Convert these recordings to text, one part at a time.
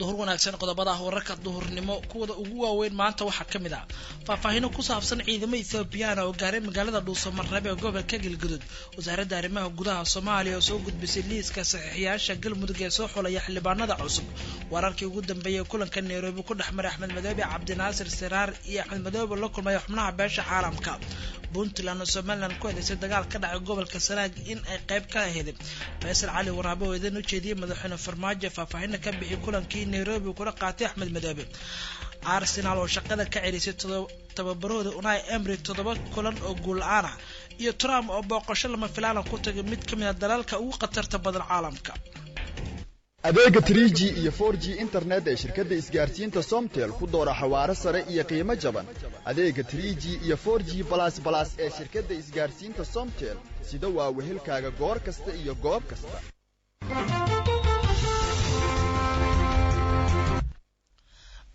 duhur wanaagsan qodobada wararka duhurnimo kuwada ugu waaweyn maanta waxa kamid ah faahfaahin ku saabsan ciidamada Ethiopian oo gaaray magaalada Dhuusamareeb ee gobolka Galgaduud wasaaradda arrimaha gudaha Soomaaliya oo soo gudbisay liiska saxiixayaasha galmudug ee soo xulaya xildhibaanada cusub wararkii ugu dambeeyay kulanka Nairobi ku dhaxmaray Axmed Madoobe Cabdinaasir Siraar iyo Axmed Madoobe la kulmay xubnaha beesha caalamka Puntland oo Somaliland ku hadashay dagaal ka dhacay gobolka Sanaag in ay qayb ka ahayd Faysal Cali Waraabe oo idin u jeediyay madaxweyne Farmaajo faahfaahin ka bixiyay kulankii Nairobi kula qaatay Axmed Madoobe Arsenal oo shaqada ka celisay tababarooda Unai Emery 7 kulan oo guul ah iyo Trump oo booqasho lama filaan ku tagay mid kamid ah dalalka ugu khatarta badan caalamka adeega 3G iyo 4G internet ee shirkadda isgaarsiinta Somtel ku doora xawaare sare iyo qiimo jaban adeega 3G iyo 4G plus ee shirkadda isgaarsiinta Somtel sida waa wehelkaaga goor kasta iyo goob kasta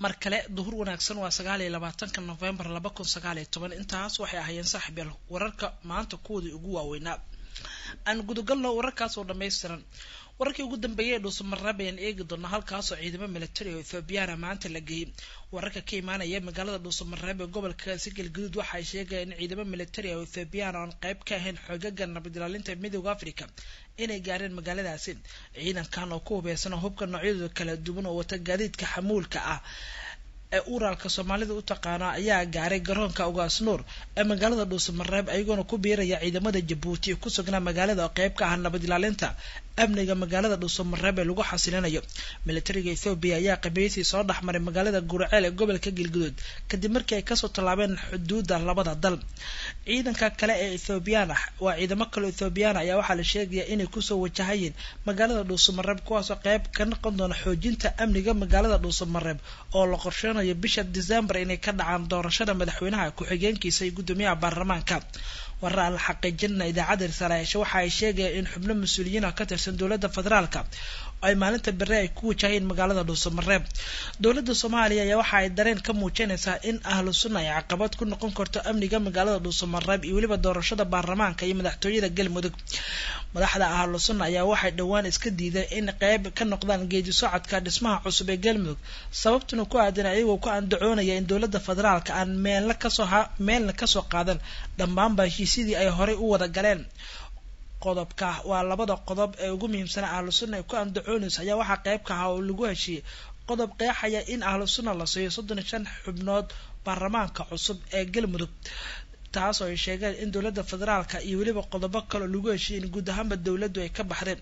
markale duhur wanaagsan waa 29 November 2019 intaas waxay ahaayeen saaxiibayaal wararka maanta kuwada ugu waaweynaa aan gudagalno wararkaas oo dhameystiran wararkii ugu dambeeyay Dhuusamareeb ayaan eegi doonaa halkaas oo ciidamada military oo Ethiopian maanta la geeyay wararka ka imaanaya magaalada Dhuusamareeb ee gobolka Galgaduud waxa ay sheegayaan in ciidamada military oo Ethiopian aan qayb ka ahayn xoogagga nabad ilaalinta Midowga Afrika inay gaareen magaaladaasi ciidankan oo ku hubeysan hubka noocyadooda kala duwan oo wata gaadiidka xamuulka ah ee uraalka Soomaalida u taqaana ayaa gaaray garoonka Ugaas Nuur ee magaalada Dhuusamareeb ayagoona ku biiraya ciidamada Djibouti ku sugnaa magaalada qayb ka ah nabad ilaalinta amniga magaalada Dhuusamareeb ee lagu xasilinayo militariga Ethiopia ayaa qabeeyay soo dhaxmaray magaalada Gurceel ee gobolka Galgaduud kadib markii ay ka soo talaabeen xuduudda labada dal ciidanka kale ee Ethiopian waa ciidamo kale Ethiopian ayaa waxa la sheegay inay ku soo wajahayeen magaalada Dhuusamareeb kuwaas oo qayb ka noqon doona xoojinta amniga magaalada Dhuusamareeb oo la qorsheynayo bisha December inay ka dhacaan doorashada madaxweynaha ku xigeenkiisa iyo gudoomiyaha baarlamaanka warar la xaqiijinay idaacada Saraasho waxa ay sheegayeen in xubno mas'uuliyiin ka tirsan dawladda federaalka ay maalinta bari ay ku wajaheen magaalada Dhuusamareeb dawladda Soomaaliya ayaa waxa ay dareen ka muujinaysaa in ahlu sunna ay caqabad ku noqon karto amniga magaalada Dhuusamareeb iyo waliba doorashada baarlamaanka iyo madaxtooyada Galmudug madaxda ahlu sunna ayaa waxay dhawaan iska diiday in qayb ka noqdaan geedi socodka dhismaha cusub ee Galmudug sababtuna ku aadan ayagoo ku andacoonaya in dawladda federaalka aan meelna ka soo qaadan dhammaan heshiisyadii ay horey u wada galeen qodobka waa labada qodob ee ugu muhiimsan ahlu sunna ku andacoonaysa ayaa waxa qayb ka ah oo lagu heshiiyay qodob qeexaya in ahlu sunna la siiyo 35 xubnood baarlamaanka cusub ee Galmudug taas oo ay sheegeen in dawladda federaalka iyo waliba qodobo kale lagu heshiiyay in guud ahaanba dawladdu ay ka baxdeen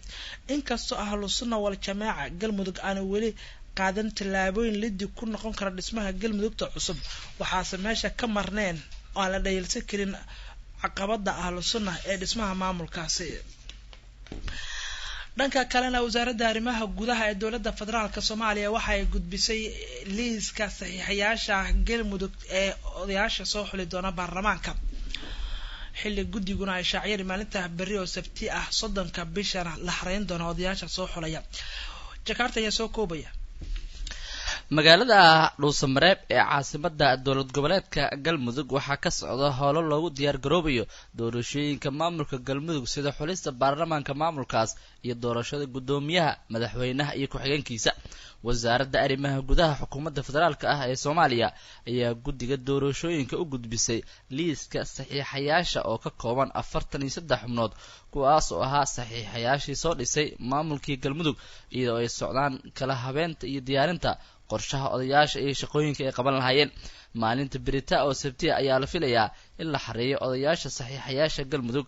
inkastoo ahlu sunna wal jamaaca Galmudug aan wali qaadan tallaabooyin liddi ku noqon kara dhismaha Galmudugta cusub waxaase meesha ka marneen oo la dhayalsan karin caqabada ahlu sunna ee dhismaha maamulkaasi dhanka kalena wasaaradda arrimaha gudaha ee dawladda federaalka Soomaaliya waxa ay gudbisay liiska saxiixayaasha Galmudug ee odayaasha soo xuli doona baarlamaanka xilli guddiguna ay shaaciyeen maalinta bari oo Sabti ah 30 bisha la xareyn doona odayaasha soo xulaya Jakarta ayaa soo koobaya magaalada Dhuusamareeb ee caasimadda dawlad goboleedka Galmudug waxa ka socda howlo loogu diyaar garoobayo doorashooyinka maamulka Galmudug sida xulista baarlamaanka maamulkaas iyo doorashada gudoomiyaha madaxweynaha iyo ku-xigeenkiisa wasaaradda arrimaha gudaha xukuumadda federaalka ah ee Soomaaliya ayaa guddiga doorashooyinka u gudbisay liiska saxiixayaasha oo ka kooban 43 xubnood kuwaas oo ahaa saxiixayaashii soo dhisay maamulkii Galmudug iyadoo ay socdaan kala habeynta iyo diyaarinta qorshaha odayaasha iyo shaqooyinka ay qaban lahaayeen maalinta berita oo Sabti ayaa la filayaa in la xareeyo odayaasha saxiixayaasha Galmudug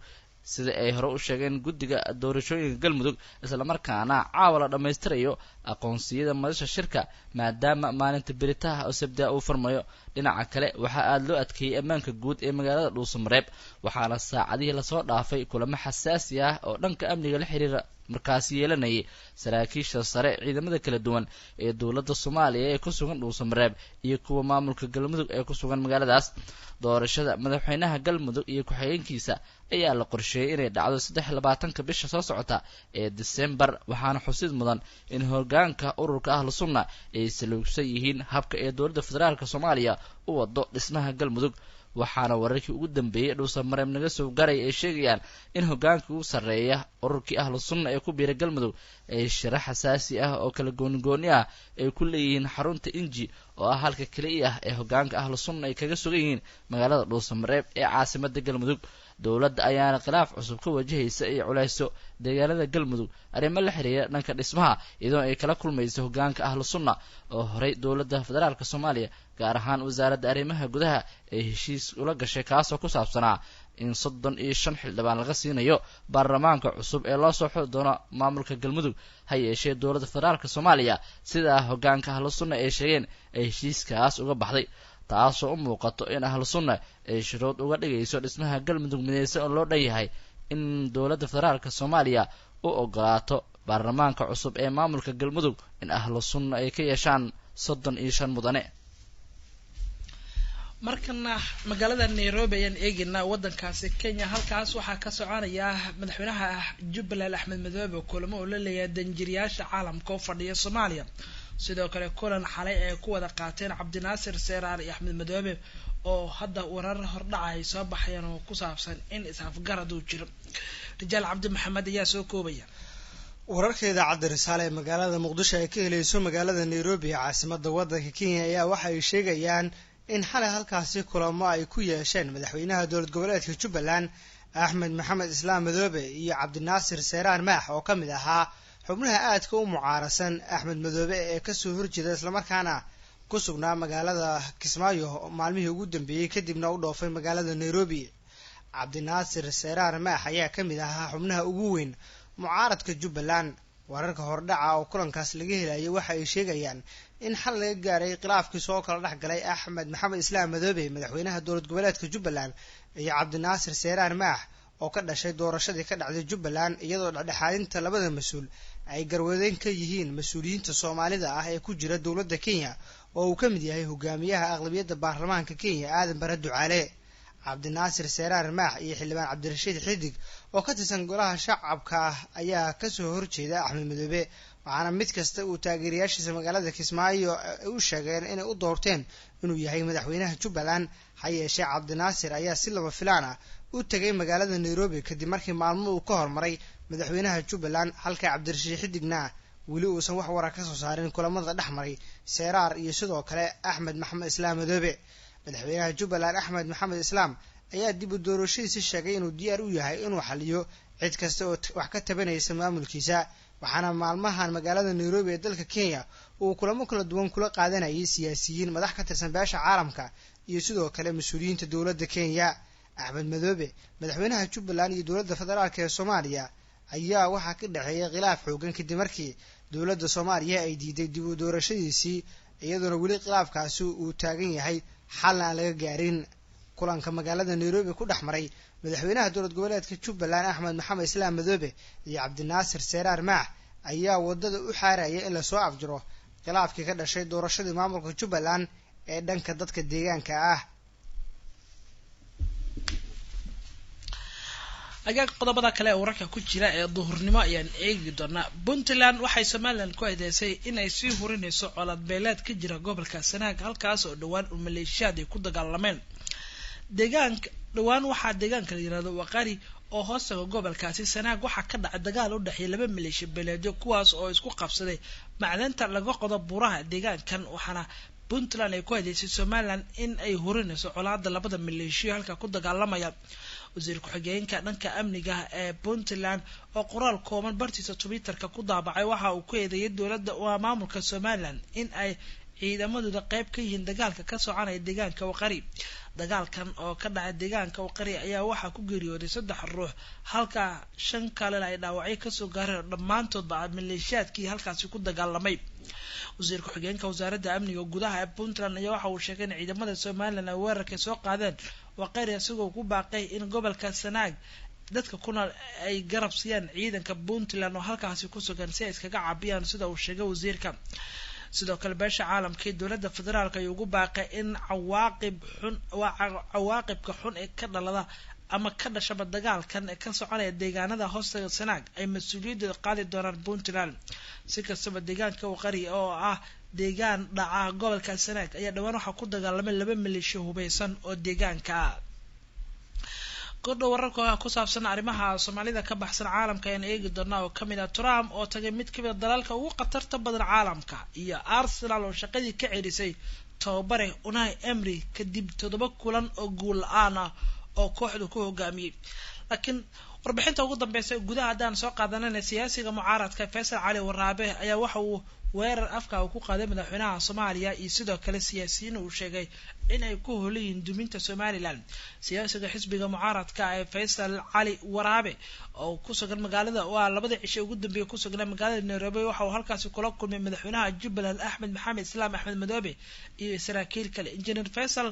sida ay hore u sheegeen guddiga doorashooyinka Galmudug isla markaana caawa la dhameystirayo aqoonsiyada madasha shirka maadaama maalinta berita oo Sabti uu furmayo dhinaca kale waxa aad loo adkeeyay ammaanka guud ee magaalada Dhuusamareeb waxaana saacadihii la soo dhaafay kulamo xasaasi ah oo dhanka amniga la xiriira markaas yeelanayay saraakiisha sare ciidamada kala duwan ee dawladda Soomaaliya ee ku sugan Dhuusamareeb iyo kuwa maamulka Galmudug ee ku sugan magaaladaas doorashada madaxweynaha Galmudug iyo ku-xigeenkiisa ayaa la qorsheeyay inay dhacdo 23 bisha soo socota ee December waxaana xusid mudan in hoggaanka ururka ahlu sunna ay saluugsan yihiin habka ee dawladda federaalka Soomaaliya u wado dhismaha Galmudug waxaana wararkii ugu dambeeyey dhuusamareeb naga soo garay ay sheegayaan in hoggaanka ugu sarreeya ururkii ahlu sunna ee ku biiray galmudug ay shira xasaasi ah oo kala goonigooni ah ay ku leeyihiin xarunta inji oo ah halka keliya ah ee hoggaanka ahlu sunna ay kaga sugan yihiin magaalada dhuusamareeb ee caasimada galmudug dowladda ayaana khilaaf cusub ka wajahaysa iyo culayso deegaanada galmudug arrimo la xiriira dhanka dhismaha iyadoo ay kala kulmayso hoggaanka ahlu sunna oo horey dowladda federaalka soomaaliya gaar ahaan wasaaradda arrimaha gudaha ay heshiis ula gashay kaasoo ku saabsanaa in 35 xildhibaan laga siinayo baarlamaanka cusub ee loo soo xuli doono maamulka galmudug ha yeeshee dowladda federaalka soomaaliya sidaa hoggaanka ahlu sunna ay sheegeen ay heshiiskaas uga baxday taasoo u muuqato in ahlu sunna ay shuruud uga dhigayso dhismaha galmudug midaysan oo loo dhan yahay in dowladda federaalka soomaaliya u ogolaato baarlamaanka cusub ee maamulka galmudug in ahlu sunna ay ka yeeshaan 35 mudane markana magaalada Nairobi ayaan eegaynaa wadankaasi Kenya halkaas waxaa ka soconaya madaxweynaha Jubbaland Axmed Madoobe kulamo oo la leeyahay danjiriyaasha caalamka oo fadhiya Soomaaliya sidoo kale kulan xalay ay ku wada qaateen Cabdinaasir Seeraar iyo Axmed Madoobe oo hadda warar hordhacay soo baxayaan oo ku saabsan in isafgarad uu jiro Rijaal Cabdi Maxamed ayaa soo koobaya wararka idaacadda Risaale ee magaalada Muqdisho ay ka helayso magaalada Nairobi ee caasimadda waddanka Kenya ayaa waxa ay sheegayaan in xalay halkaasi kulamo ay ku yeesheen madaxweynaha dowlad goboleedka Jubbaland Axmed Maxamed Islaam Madoobe iyo Cabdinaasir Seeraar Maax oo ka mid ahaa xubnaha aadka u mucaarasan Axmed Madoobe ee ka soo horjeeda isla markaana ku sugnaa magaalada Kismaayo maalmihii ugu dambeeyay kadibna u dhoofay magaalada Nairobi Cabdinaasir Seeraar Maax ayaa ka mid ahaa xubnaha ugu weyn mucaaradka Jubbaland wararka hordhaca oo kulankaas laga helayo waxa ay sheegayaan in xal laga gaaray khilaafkii soo kala dhexgalay Axmed Maxamed Islaam Madoobe madaxweynaha dowlad goboleedka Jubbaland iyo Cabdinaasir Seeraar Maax oo ka dhashay doorashadii ka dhacday Jubbaland iyadoo dhexdhexaadinta labada mas'uul ay garwadeen ka yihiin mas'uuliyiinta Soomaalida ah ee ku jira dowladda Kenya oo uu ka mid yahay hogaamiyaha aqlabiyadda baarlamaanka Kenya Aadan Bare Ducaale Cabdinaasir Seeraar Maax iyo xildhibaan Cabdirashiid Xidig oo ka tirsan golaha shacabka ayaa ka soo horjeeda Axmed Madoobe waxaana mid kasta uu taageerayaashiisa magaalada Kismaayo u sheegeen inay u doorteen inuu yahay madaxweynaha Jubbaland ha yeeshee Cabdinaasir ayaa si laba filaan ah u tagay magaalada Nairobi kadib markii maalmo uu ka hormaray madaxweynaha Jubbaland halka Cabdirashiid Xidigna weli uusan wax warar ka soo saarin kulamada dhexmaray Seeraar iyo sidoo kale Axmed Maxamed Islaam Madoobe madaxweynaha Jubbaland Axmed Maxamed Islaam ayaa dib u doorashadiisa sheegay inuu diyaar u yahay inuu xaliyo cid kasta oo wax ka tabanaysa maamulkiisa waxaana maalmahan magaalada Nairobi ee dalka Kenya uu kulamo kala duwan kula qaadanayay siyaasiyiin madax ka tirsan beesha caalamka iyo sidoo kale mas'uuliyiinta dowladda Kenya Axmed Madoobe madaxweynaha Jubbaland iyo dowladda federaalka ee Soomaaliya ayaa waxaa ka dhaxeeyay khilaaf xoogan kadib markii dowladda Soomaaliya ay diiday dib u doorashadiisii iyadoo weli khilaafkaasi uu taagan yahay xal aan laga gaarin kulanka magaalada Nairobi ku dhaxmaray madaxweynaha dowlad goboleedka Jubbaland Axmed Maxamed Islaam Madoobe iyo Cabdinaasir Seeraar Maax ayaa wadada u xaaraya in la soo afjaro khilaafkii ka dhashay doorashadii maamulka Jubbaland ee dhanka dadka deegaanka ah agaag qodobada kale ee wararka ku jira ee duhurnimo ayaan eegi doonaa Puntland waxay Somaliland ku eedeysay in ay sii hurinayso colaad beeleed ka jira gobolka Sanaag halkaas oo dhawaan u maleeshiyaad ay ku dagaalameen dhawaan waxaa deegaanka la yiraahdo Waqari oo hoostaga gobolkaasi Sanaag waxaa ka dhacay dagaal u dhaxeeya laba maleeshiya beeleedyo kuwaas oo isku qabsaday macdanta laga qodo buuraha deegaankan waxaana Puntland ay ku eedeysay Somaliland in ay hurinayso colaadda labada maleeshiya halka ku dagaalamaya wasiir ku-xigeenka dhanka amniga ee Puntland oo qoraal kooban bartiisa Twitter-ka ku daabacay waxa uu ku eedeeyay dowladda maamulka Somaliland in ay ciidamadooda qayb ka yihiin dagaalka ka soconaya deegaanka Waqari dagaalkan oo ka dhacay deegaanka Waqari ayaa waxa ku geeriyooday 3 ruux halka 5 kale ay dhaawacyo ka soo gaareen dhamaantoodba maleeshiyaadkii halkaasi ku dagaalamay wasiir ku-xigeenka wasaaradda amniga gudaha ee Puntland ayaa waxa uu sheegay in ciidamada Somaliland ay weerarka soo qaadeen Waqari isagoo ku baaqay in gobolka Sanaag dadka kuna ay garab siiyaan ciidanka Puntland oo halkaasi ku sugan si ay iskaga caabiyaan sida uu sheegay wasiirka sidoo kale beesha caalamka ee dowladda federaalka ay ugu baaqay in cawaaqibka xun ee ka dhalada ama ka dhashaba dagaalkan ee ka soconaya deegaanada hoostaga Sanaag ay mas'uuliyadda qaadi doonaan Puntland si kastaba deegaanka waqari oo ah deegaan dhaca gobolka Sanaag ayaa dhawaan waxa ku dagaalamay 2 maleeshiyo hubeysan oo deegaanka ah kordho wararka ku saabsan arrimaha Soomaalida ka baxsan caalamka ayaan eegi doonaa oo kamid ah Trump oo tagay mid ka mid ah dalalka ugu khatarta badan caalamka iyo Arsenal oo shaqadii ka celisay tababare Unai Emery kadib 7 kulan oo guul la'aan ah oo kooxdu ku hogaamiyay laakiin warbixinta ugu dambeysay gudaha hadaan soo qaadanayna siyaasiga mucaaradka Faysal Cali Waraabe ayaa waxa uu weerar afka ku qaaday madaxweynaha Soomaaliya iyo sidoo kale siyaasiyiin uu sheegay inay ku holeeyeen duminta Somaliland siyaasiga xisbiga mucaaradka ee Faysal Cali Waraabe oo ku sugan magaalada waa labada cisho ugu dambeeyay ku sugan magaalada Nairobi waxa uu halkaas kula kulmay madaxweynaha Jubbaland Axmed Maxamed Islaam Axmed Madoobe iyo saraakiil kale Engineer Faysal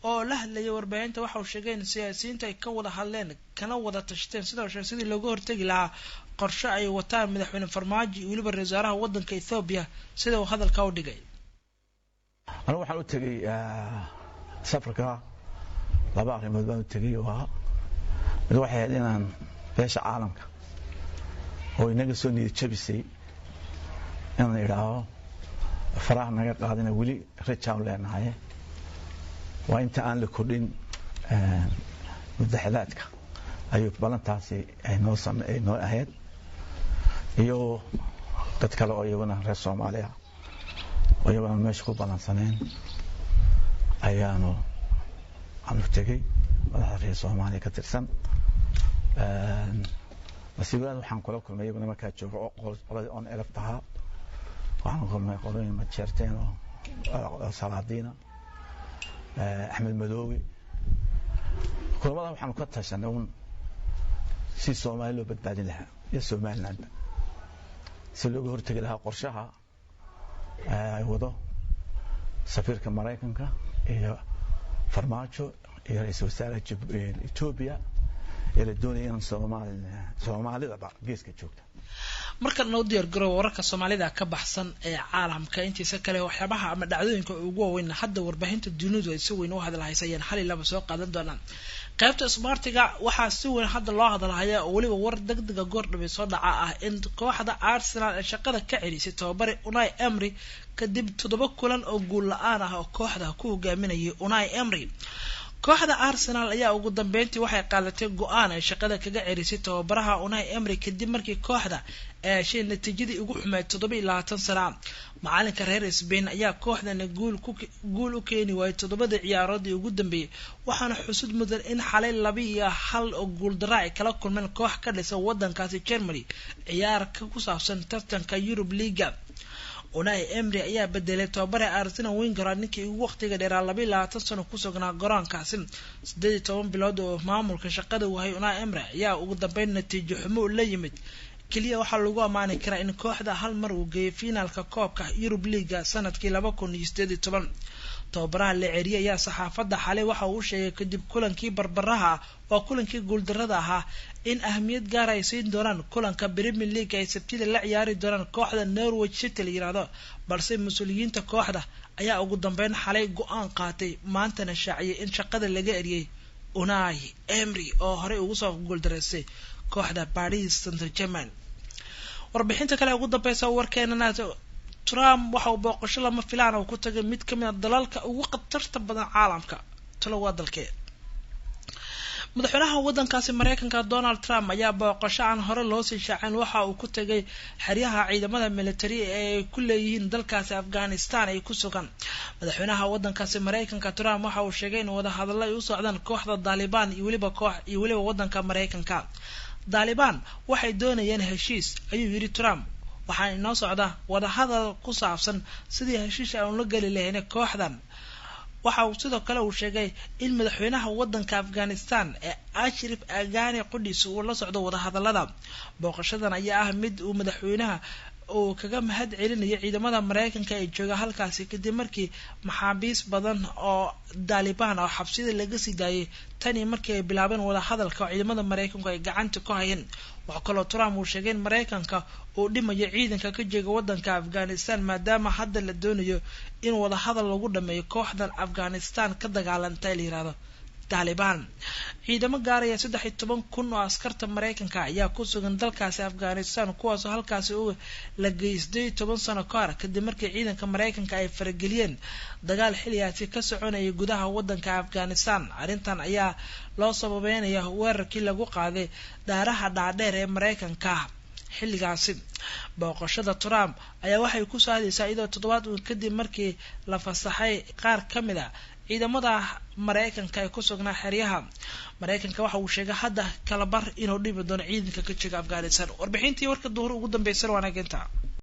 oo la hadlayay warbaahinta waxa uu sheegay in siyaasiyiinta ay ka wada hadleen kana wada tashteen sidii looga hortagi lahaa qorshe ay wataan madaxweyne Farmaajo iyo waliba ra'iisul wasaaraha wadanka Ethiopia sida uu hadalka u dhigay أنا waxaan u tagay safarka laba arrimood baan u tagay mid waxay ahayd inaan beesha caalamka oo inaga soo niyad jabisay inaan idhaaho faraha naga qaadina weli rajaan leenahay waa inta aan la kordhin madaxdaadka ayuu balantaasi ay noo ahayd iyo dad kale oo iyaguna reer Soomaaliya oo iyaguna meesha ku balansaneen ayaanu aanu tagay madaxda reer Soomaaliya ka tirsan masiibada waxaan kula kulmay iyaguna markaa joogo qoladii on elaftaha waxaan kulmay qoladii ma jeerteen oo Salaadiina Axmed Madoobe kulamada waxaan ka tashanay si Soomaaliya loo badbaadin lahaa iyo Somaliland si looga hortagi lahaa qorshaha ay wado safiirka Mareykanka iyo Farmaajo iyo ra'iisul wasaaraha Ethiopia ee la doonayay in Soomaalida geeska joogta marka noo diyaar garow wararka Soomaalida ka baxsan ee caalamka intiisa kale waxyaabaha ama dhacdooyinka ugu waaweyn hadda warbaahinta dunidu ay si weyn u hadalhaysayeen xalay laba soo qaadan doonaan qaybta Smartiga waxa si weyn hadda loo hadalhayaa oo waliba war degdega goordhabe soo dhaca ah in kooxda Arsenal ay shaqada ka celisay tababare Unai Emery kadib 7 kulan oo guul la'aan ah oo kooxda ku hogaaminayay Unai Emery kooxda Arsenal ayaa ugu dambeyntii waxay qaadatay go'aan ay shaqada kaga celisay tababaraha Unai Emery kadib markii kooxda ay shay natiijadii ugu xumayd 27 sano macalinka reer Spain ayaa kooxdana guul u keeni waayay 7 ciyaarood ee ugu dambeeyay waxaana xusud mudan in xalay 2-1 oo guul daraac kala kulmeen koox ka dhisan wadankaasi Germany ciyaar ku saabsan tartanka Europe League Unai Emery ayaa bedelay tababare Arsenal Wenger ninkii ugu waqtiga dheeraa 22 sano ku sugnaa garoonkaasi 18 bilood oo maamulka shaqada u hayay Unai Emery ayaa ugu dambeyn natiijo xumo la yimid kaliya waxa lagu amaani karaa in kooxda hal mar uu geeyay finaalka koobka Europe League sanadkii 2018 tababaraha la ceeriyay ayaa saxaafadda xalay waxa uu sheegay kadib kulankii barbaraha oo kulankii guul darrada ahaa in ahmiyad gaar ay siin doonaan kulanka Premier League ay Sabtida la ciyaari doonaan kooxda Norwich City la yiraahdo balse mas'uuliyiinta kooxda ayaa ugu dambeyn xalay go'aan qaatay maantana shaaciyay in shaqada laga eriyay Unai Emery oo hore ugu soo guul dareysay kooxda Paris Saint-Germain warbixinta kale ugu dambaysa warkeenana Trump waxa uu booqasho lama filaan oo ku tagay mid ka mid ah dalalka ugu khatarta badan caalamka talo waa dalkee madaxweynaha wadankaasi Mareykanka Donald Trump ayaa booqasho aan hore loo sii shaacin waxa uu ku tagay xeryaha ciidamada military ee ku leeyihiin dalkaasi Afghanistan ay ku sugan madaxweynaha wadankaasi Mareykanka Trump waxa uu sheegay in wada hadallo ay u socdaan kooxda Taliban iyo waliba wadanka Mareykanka Taliban waxay doonayeen heshiis ayuu yiri Trump waxaan inoo socdaa wada hadal ku saabsan sidii heshiis aan la gali lahayn kooxdan waxa uu sidoo kale uu sheegay in madaxweynaha wadanka Afghanistan ee Ashraf Ghani qudhiis uu la socdo wada hadallada booqashadan ayaa ah mid uu madaxweynaha oo kaga mahad celinaya ciidamada Mareykanka ee jooga halkaasi kadib markii maxaabiis badan oo Taliban oo xabsida laga sii daayay tani markii ay bilaabeen wada hadalka ciidamada Mareykanka ay gacanta ku hayeen waxa kale oo Trump uu sheegay in Mareykanka uu dhimayo ciidanka ka jooga wadanka Afghanistan maadaama hadda la doonayo in wada hadal lagu dhameeyo kooxdan Afghanistan ka dagaalantay la yiraahdo Taliban ciidamo gaaraya 13,000 oo askarta Mareykanka ayaa ku sugan dalkaasi Afghanistan kuwaas oo halkaasi uu la geystay 10 sano ka hor kadib markii ciidanka Mareykanka ay farageliyeen dagaal xilliyaasi ka soconayay gudaha wadanka Afghanistan arrintan ayaa loo sababeynaya weerarkii lagu qaaday daaraha dhaadheer ee Mareykanka xilligaasi booqashada Trump ayaa waxay ku saadaysaa iyadoo 7 uur kadib markii la fasaxay qaar kamid ah ciidamada Mareykanka ay ku sugnaa xeryaha Mareykanka waxa uu sheegay hadda kala bar inuu dhibi doono ciidanka ka jooga Afghanistan warbixintii warka duhur ugu dambeysay waana geynta